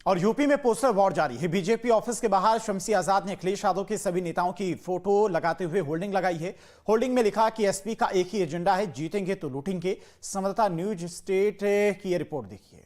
और यूपी में poster war जारी है। बीजेपी ऑफिस के बाहर शम्सी आजाद ने अखिलेश यादव के सभी नेताओं की फोटो लगाते हुए होर्डिंग लगाई है। होर्डिंग में लिखा कि एसपी का एक ही एजेंडा है, जीतेंगे तो लूटेंगे। संवाददाता न्यूज स्टेट की यह रिपोर्ट देखिए।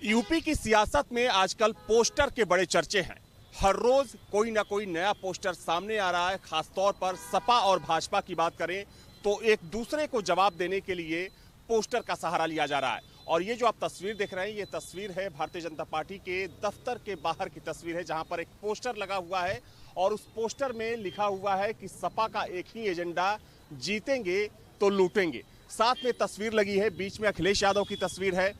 यूपी की सियासत में आजकल पोस्टर के बड़े चर्चे हैं। हर रोज कोई ना कोई नया पोस्टर सामने आ रहा है। खासतौर पर सपा और भाजपा की बात करें तो एक दूसरे को जवाब देने के लिए पोस्टर का सहारा लिया जा रहा है। और ये जो आप तस्वीर देख रहे हैं, ये तस्वीर है भारतीय जनता पार्टी के दफ्तर के बाहर की तस्वीर है, जहां पर एक पोस्टर लगा हुआ है और उस पोस्टर में लिखा हुआ है कि सपा का एक ही एजेंडा, जीतेंगे तो लूटेंगे। साथ में तस्वीर लगी है, बीच में अखिलेश यादव की तस्वीर है,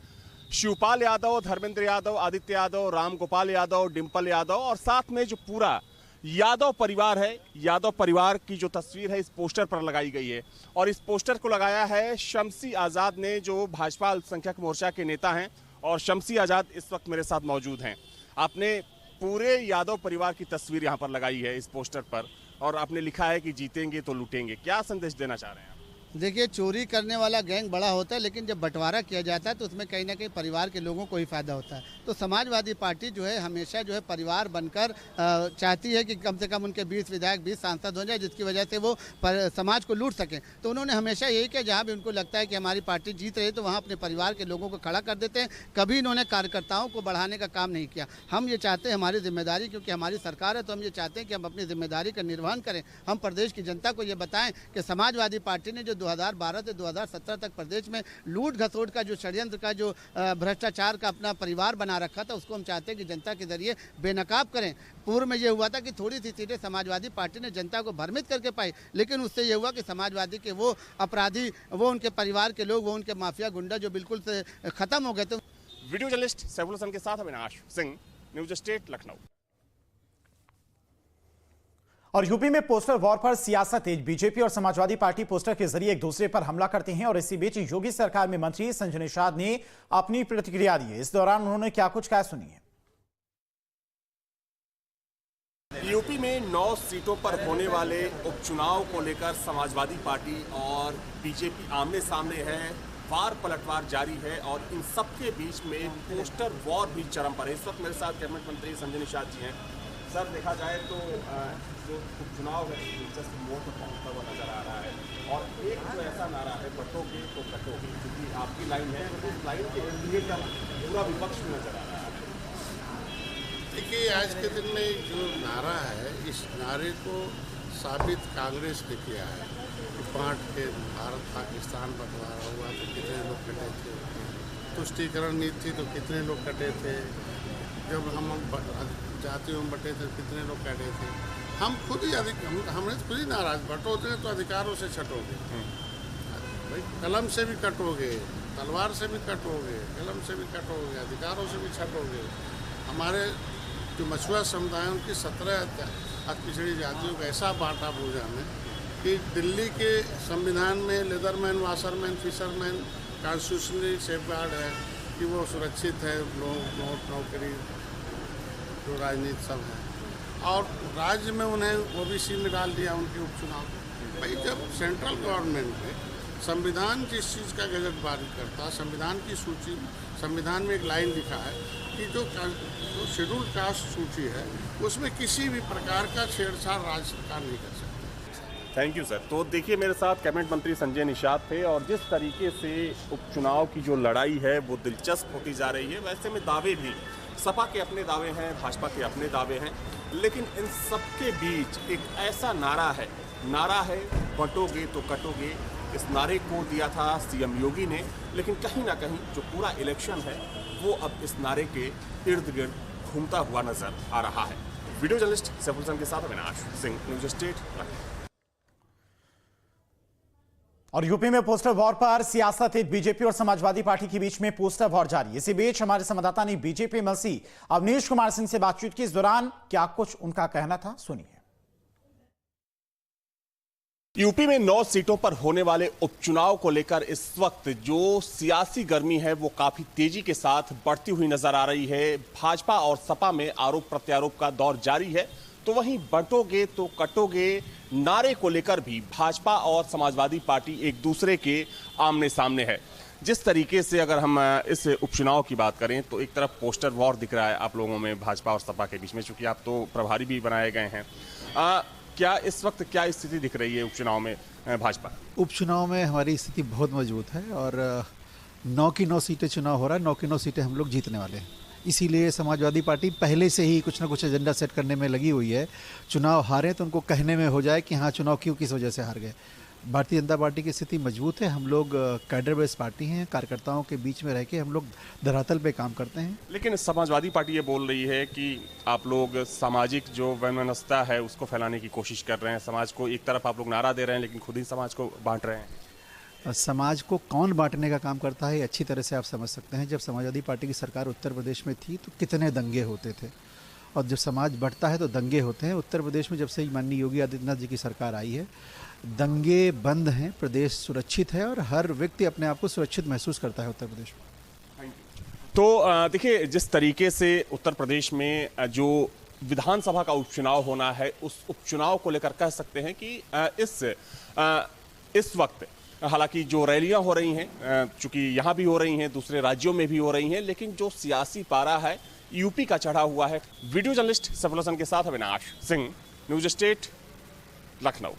शिवपाल यादव, धर्मेंद्र यादव, आदित्य यादव, राम गोपाल यादव, डिंपल यादव और साथ में जो पूरा यादव परिवार है, यादव परिवार की जो तस्वीर है इस पोस्टर पर लगाई गई है। और इस पोस्टर को लगाया है शम्सी आजाद ने, जो भाजपा अल्पसंख्यक मोर्चा के नेता हैं। और शम्सी आजाद इस वक्त मेरे साथ मौजूद हैं। आपने पूरे यादव परिवार की तस्वीर यहाँ पर लगाई है इस पोस्टर पर और आपने लिखा है कि जीतेंगे तो लूटेंगे। क्या संदेश देना चाह रहे हैं? देखिए, चोरी करने वाला गैंग बड़ा होता है, लेकिन जब बंटवारा किया जाता है तो उसमें कहीं ना कहीं परिवार के लोगों को ही फायदा होता है। तो समाजवादी पार्टी जो है हमेशा जो है परिवार बनकर चाहती है कि कम से कम उनके 20 विधायक 20 सांसद हो जाए, जिसकी वजह से वो समाज को लूट सकें। तो उन्होंने हमेशा यही किया, जहाँ भी उनको लगता है कि हमारी पार्टी जीत रही है तो वहाँ अपने परिवार के लोगों को खड़ा कर देते हैं। कभी इन्होंने कार्यकर्ताओं को बढ़ाने का काम नहीं किया। हम ये चाहते हैं, हमारी जिम्मेदारी, क्योंकि हमारी सरकार है, तो हम ये चाहते हैं कि हम अपनी जिम्मेदारी का निर्वहन करें। हम प्रदेश की जनता को ये बताएं कि समाजवादी पार्टी ने जो 2012 से 2017 तक प्रदेश में लूट घसोट का जो षड्यंत्र का जो भ्रष्टाचार का अपना परिवार बना रखा था, उसको हम चाहते हैं कि जनता के जरिए बेनकाब करें। पूर्व में ये हुआ था कि थोड़ी सी सीटें समाजवादी पार्टी ने जनता को भ्रमित करके पाई, लेकिन उससे ये हुआ कि समाजवादी के वो अपराधी, वो उनके परिवार के लोग, वो उनके माफिया गुंडा जो बिल्कुल से खत्म हो गए थे। वीडियो जर्नलिस्ट सैफुल हसन के साथ अविनाश सिंह, न्यूज स्टेट, लखनऊ। और यूपी में पोस्टर वॉर पर सियासत तेज। बीजेपी और समाजवादी पार्टी पोस्टर के जरिए एक दूसरे पर हमला करते हैं। और इसी बीच योगी सरकार में मंत्री संजय निषाद ने अपनी प्रतिक्रिया दी है। इस दौरान उन्होंने क्या कुछ कहा, सुनिए। यूपी में 9 सीटों पर होने वाले उपचुनाव को लेकर समाजवादी पार्टी और बीजेपी आमने सामने है। वार पलटवार जारी है और इन सबके बीच में पोस्टर वॉर भी चरम पर है। इस वक्त मेरे साथ कैबिनेट मंत्री संजय निषाद जी हैं। सर, देखा जाए तो जो उपचुनाव है दिलचस्प मोड़ पर पहुंचता हुआ नजर आ रहा है। और एक तो ऐसा नारा है, बटोगे तो कटोगे, क्योंकि आपकी लाइन है, तो इस लाइन के एनडीए का पूरा विपक्ष में नजर आ रहा है। देखिए, आज के दिन में जो नारा है, इस नारे को साबित कांग्रेस ने किया है कि बांट के भारत पाकिस्तान बंटवारा हुआ तो कितने लोग कटे थे, तुष्टीकरण नीति थी तो कितने लोग कटे थे, जब हम जातियों में बटे थे कितने लोग कटे थे। हम खुद ही हमने खुद ही नाराज, बटोते हैं तो अधिकारों से छटोगे भाई, कलम से भी कटोगे, तलवार से भी कटोगे, कलम से भी कटोगे, अधिकारों से भी छटोगे। हमारे जो मछुआ समुदाय उनकी 17 पिछड़ी जातियों का ऐसा बांटा भूजा में कि दिल्ली के संविधान में लेदरमैन, वाशरमैन, फिशरमैन कॉन्स्टिट्यूशनली सेफगार्ड है कि वो सुरक्षित है, नोट नौकरी जो राजनीति सब है। और राज्य में उन्हें ओबीसी में डाल दिया उनके उपचुनाव। भाई, जब सेंट्रल गवर्नमेंट में संविधान जिस चीज़ का गजट पारित करता, संविधान की सूची, संविधान में एक लाइन लिखा है कि जो शेड्यूल कास्ट सूची है उसमें किसी भी प्रकार का छेड़छाड़ राज्य सरकार नहीं कर सकती। Thank you sir. तो देखिए, मेरे साथ कैबिनेट मंत्री संजय निषाद थे और जिस तरीके से उपचुनाव की जो लड़ाई है वो दिलचस्प होती जा रही है। वैसे में दावे भी, सपा के अपने दावे हैं, भाजपा के अपने दावे हैं, लेकिन इन सबके बीच एक ऐसा नारा है बंटोगे तो कटोगे। इस नारे को दिया था सीएम योगी ने, लेकिन कहीं ना कहीं जो पूरा इलेक्शन है वो अब इस नारे के इर्द गिर्द घूमता हुआ नजर आ रहा है। वीडियो जर्नलिस्ट सैफुल हसन के साथ अविनाश सिंह, न्यूज स्टेट। और यूपी में पोस्टर वॉर पर सियासत है। बीजेपी और समाजवादी पार्टी के बीच में पोस्टर वॉर जारी। इसी बीच हमारे संवाददाता ने बीजेपी एमएलसी अवनीश कुमार सिंह से बातचीत की। इस दौरान क्या कुछ उनका कहना था, सुनिए। यूपी में 9 सीटों पर होने वाले उपचुनाव को लेकर इस वक्त जो सियासी गर्मी है वो काफी तेजी के साथ बढ़ती हुई नजर आ रही है। भाजपा और सपा में आरोप प्रत्यारोप का दौर जारी है, तो वहीं बंटोगे तो कटोगे नारे को लेकर भी भाजपा और समाजवादी पार्टी एक दूसरे के आमने सामने है। जिस तरीके से अगर हम इस उपचुनाव की बात करें तो एक तरफ पोस्टर वॉर दिख रहा है आप लोगों में भाजपा और सपा के बीच में, चूंकि आप तो प्रभारी भी बनाए गए हैं। क्या इस वक्त क्या स्थिति दिख रही है उपचुनाव में भाजपा? उपचुनाव में हमारी स्थिति बहुत मजबूत है और 9 की 9 सीटें चुनाव हो रहा है, 9 की 9 सीटें हम लोग जीतने वाले हैं। इसीलिए समाजवादी पार्टी पहले से ही कुछ ना कुछ एजेंडा सेट करने में लगी हुई है। चुनाव हारे तो उनको कहने में हो जाए कि हाँ चुनाव क्यों किस वजह से हार गए। भारतीय जनता पार्टी की स्थिति मजबूत है। हम लोग कैडर बेस्ड पार्टी हैं, कार्यकर्ताओं के बीच में रह के हम लोग धरातल पे काम करते हैं। लेकिन समाजवादी पार्टी ये बोल रही है कि आप लोग सामाजिक जो वैमनस्यता है उसको फैलाने की कोशिश कर रहे हैं। समाज को एक तरफ आप लोग नारा दे रहे हैं लेकिन खुद ही समाज को बांट रहे हैं। समाज को कौन बांटने का काम करता है अच्छी तरह से आप समझ सकते हैं। जब समाजवादी पार्टी की सरकार उत्तर प्रदेश में थी तो कितने दंगे होते थे, और जब समाज बढ़ता है तो दंगे होते हैं। उत्तर प्रदेश में जब से माननीय योगी आदित्यनाथ जी की सरकार आई है, दंगे बंद हैं, प्रदेश सुरक्षित है और हर व्यक्ति अपने आप को सुरक्षित महसूस करता है उत्तर प्रदेश में। तो देखिए, जिस तरीके से उत्तर प्रदेश में जो विधानसभा का उपचुनाव होना है उस उपचुनाव को लेकर कह सकते हैं कि इस वक्त हालांकि जो रैलियां हो रही हैं, चूंकि यहाँ भी हो रही हैं, दूसरे राज्यों में भी हो रही हैं, लेकिन जो सियासी पारा है यूपी का चढ़ा हुआ है। वीडियो जर्नलिस्ट सफल हसन के साथ अविनाश सिंह, न्यूज स्टेट, लखनऊ।